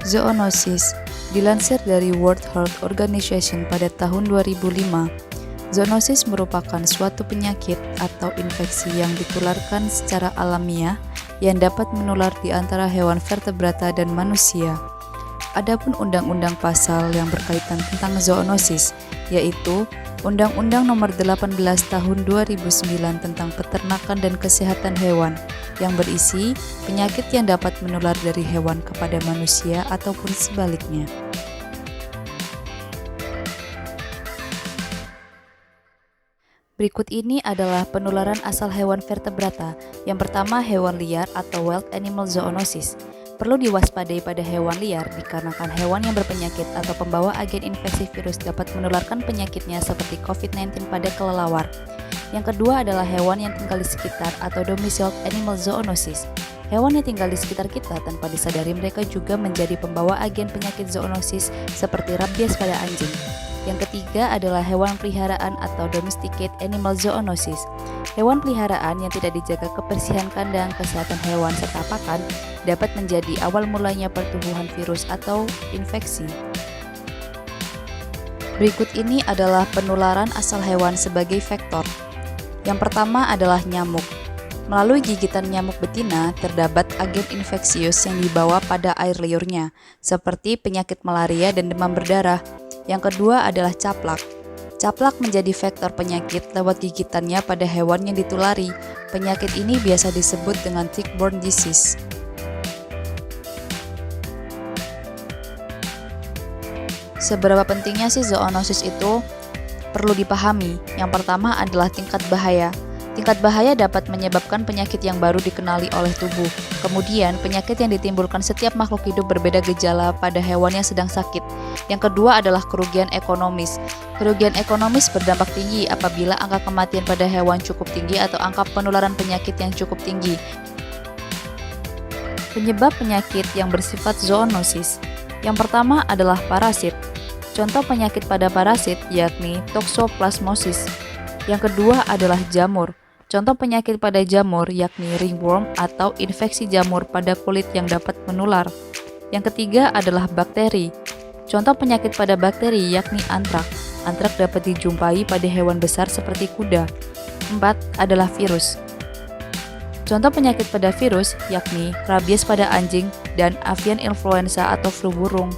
Zoonosis. Dilansir dari World Health Organization pada tahun 2005, zoonosis merupakan suatu penyakit atau infeksi yang ditularkan secara alamiah yang dapat menular di antara hewan vertebrata dan manusia. Adapun undang-undang pasal yang berkaitan tentang zoonosis, yaitu Undang-Undang Nomor 18 Tahun 2009 tentang Peternakan dan Kesehatan Hewan, yang berisi penyakit yang dapat menular dari hewan kepada manusia ataupun sebaliknya. Berikut ini adalah penularan asal hewan vertebrata. Yang pertama, hewan liar atau wild animal zoonosis. Perlu diwaspadai pada hewan liar dikarenakan hewan yang berpenyakit atau pembawa agen infeksi virus dapat menularkan penyakitnya seperti COVID-19 pada kelelawar. Yang kedua adalah hewan yang tinggal di sekitar atau domiciled animal zoonosis. Hewan yang tinggal di sekitar kita tanpa disadari mereka juga menjadi pembawa agen penyakit zoonosis seperti rabies pada anjing. Yang ketiga adalah hewan peliharaan atau domesticated animal zoonosis. Hewan peliharaan yang tidak dijaga kebersihan kandang, kesehatan hewan, serta pakan dapat menjadi awal mulanya pertumbuhan virus atau infeksi. Berikut ini adalah penularan asal hewan sebagai vektor. Yang pertama adalah nyamuk. Melalui gigitan nyamuk betina, terdapat agen infeksius yang dibawa pada air liurnya, seperti penyakit malaria dan demam berdarah. Yang kedua adalah caplak. Caplak menjadi vektor penyakit lewat gigitannya pada hewan yang ditulari. Penyakit ini biasa disebut dengan tick-borne disease. Seberapa pentingnya sih zoonosis itu? Perlu dipahami. Yang pertama adalah tingkat bahaya. Tingkat bahaya dapat menyebabkan penyakit yang baru dikenali oleh tubuh. Kemudian, penyakit yang ditimbulkan setiap makhluk hidup berbeda gejala pada hewan yang sedang sakit. Yang kedua adalah kerugian ekonomis. Kerugian ekonomis berdampak tinggi apabila angka kematian pada hewan cukup tinggi atau angka penularan penyakit yang cukup tinggi. Penyebab penyakit yang bersifat zoonosis. Yang pertama adalah parasit. Contoh penyakit pada parasit yakni toxoplasmosis. Yang kedua adalah jamur. Contoh penyakit pada jamur yakni ringworm atau infeksi jamur pada kulit yang dapat menular. Yang ketiga adalah bakteri. Contoh penyakit pada bakteri yakni antrak. Antrak dapat dijumpai pada hewan besar seperti kuda. 4 adalah virus. Contoh penyakit pada virus yakni rabies pada anjing dan avian influenza atau flu burung.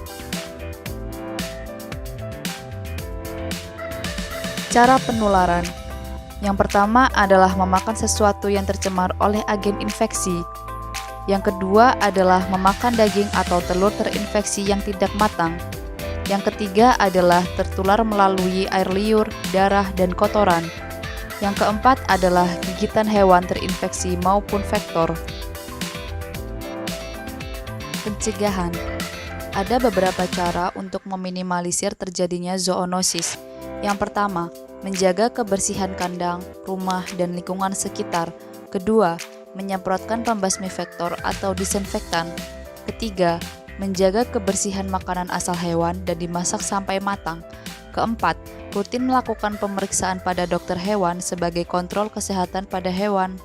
Cara penularan. Yang pertama adalah memakan sesuatu yang tercemar oleh agen infeksi. Yang kedua adalah memakan daging atau telur terinfeksi yang tidak matang. Yang ketiga adalah tertular melalui air liur, darah, dan kotoran. Yang keempat adalah gigitan hewan terinfeksi maupun vektor. Pencegahan. Ada beberapa cara untuk meminimalisir terjadinya zoonosis. Yang pertama, menjaga kebersihan kandang, rumah, dan lingkungan sekitar. Kedua, menyemprotkan pembasmi vektor atau disinfektan. Ketiga, menjaga kebersihan makanan asal hewan dan dimasak sampai matang. Keempat, rutin melakukan pemeriksaan pada dokter hewan sebagai kontrol kesehatan pada hewan.